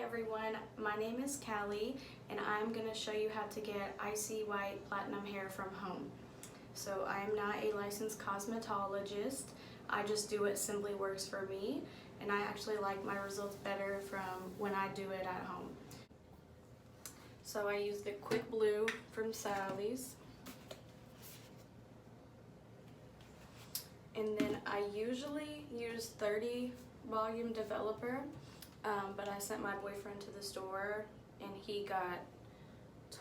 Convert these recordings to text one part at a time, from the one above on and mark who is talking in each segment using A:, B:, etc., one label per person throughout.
A: everyone, my name is Callie and I'm going to show you how to get icy white platinum hair from home. So I am not a licensed cosmetologist, I just do what simply works for me, and I actually like my results better from when I do it at home. So I use the Quick Blue from Sally's, and then I usually use 30 volume developer. But I sent my boyfriend to the store and he got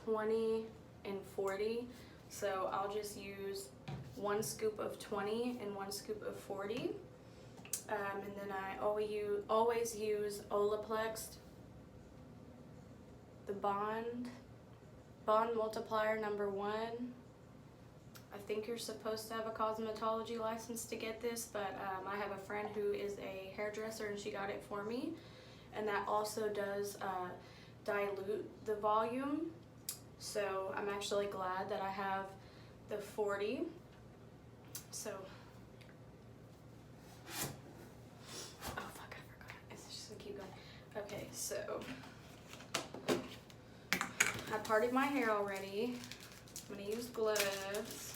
A: 20 and 40, so I'll just use 1 scoop of 20 and 1 scoop of 40. And then I always use olaplaex, the bond multiplier number 1. I think you're supposed to have a cosmetology license to get this, but I have a friend who is a hairdresser and she got it for me. And that also does dilute the volume, so I'm actually glad that I have the 40. So, oh fuck, I forgot. It's just gonna keep going. Okay, so I parted my hair already. I'm gonna use gloves.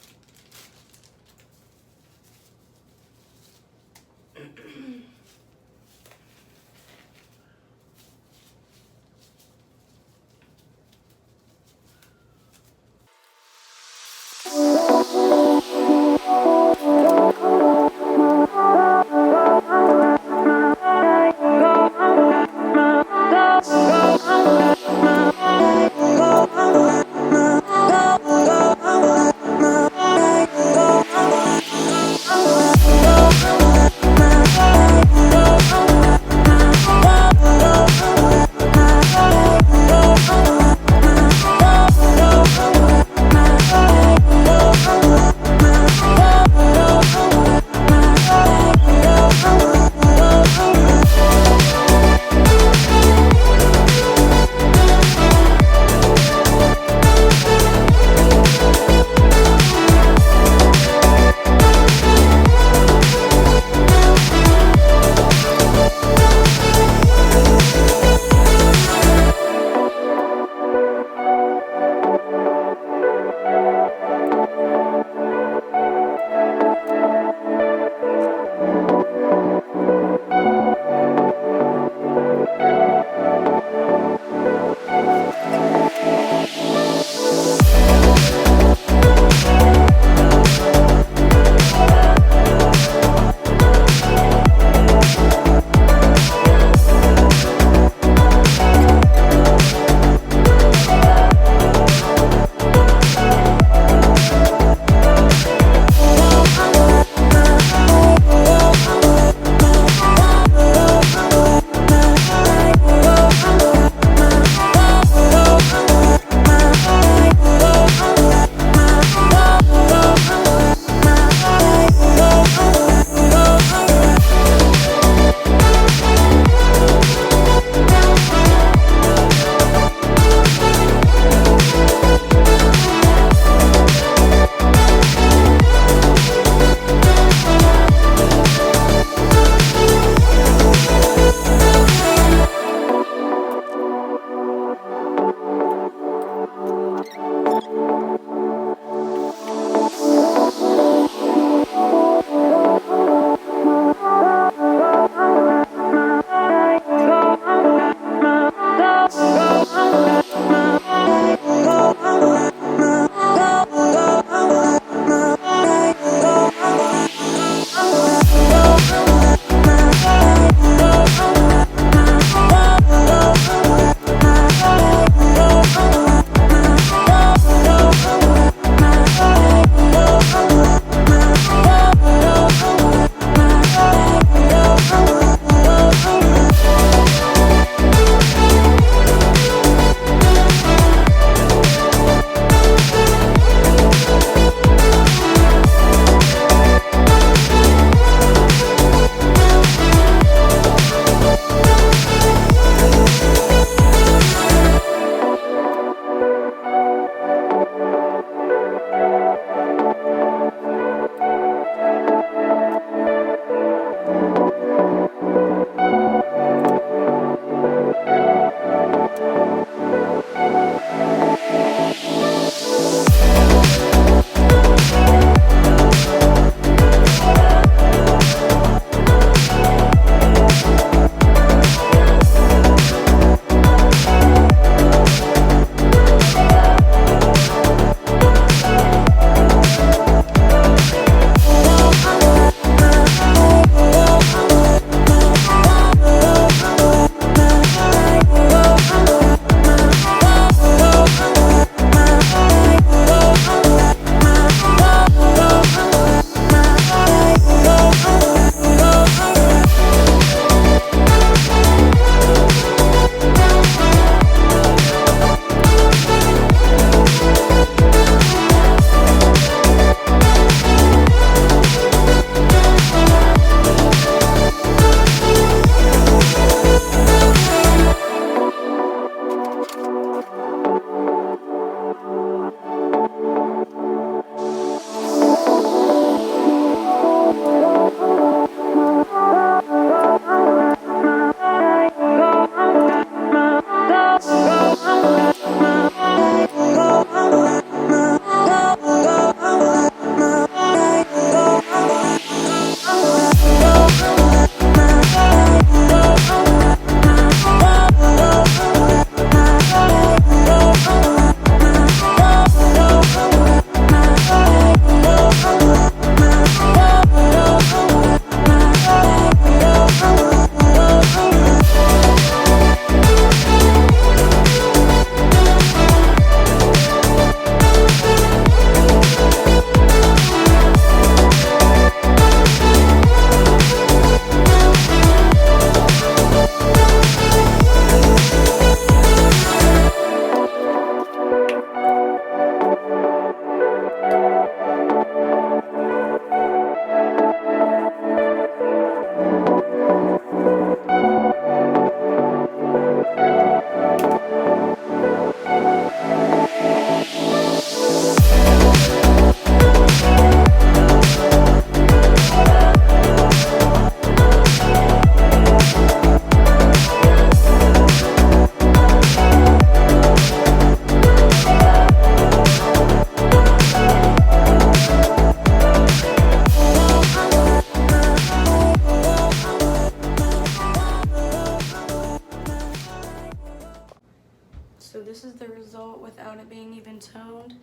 A: So this is the result without it being even toned,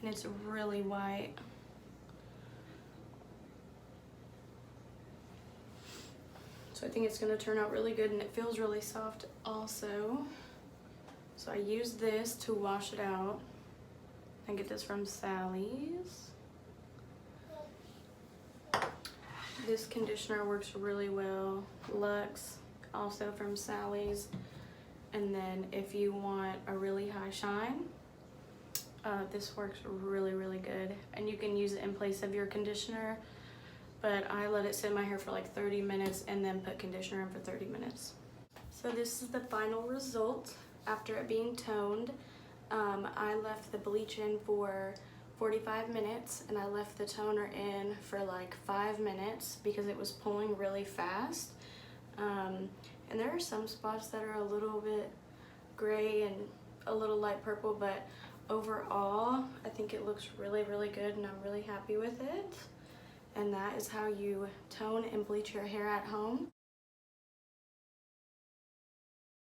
A: and it's really white. So I think it's gonna turn out really good, and it feels really soft also. So I use this to wash it out. I get this from Sally's. This conditioner works really well. Luxe, also from Sally's. And then if you want a really high shine, this works really, really good. And you can use it in place of your conditioner, but I let it sit in my hair for like 30 minutes and then put conditioner in for 30 minutes. So this is the final result after it being toned. I left the bleach in for 45 minutes and I left the toner in for like 5 minutes because it was pulling really fast. And there are some spots that are a little bit gray and a little light purple, but overall I think it looks really, really good and I'm really happy with it. And that is how you tone and bleach your hair at home.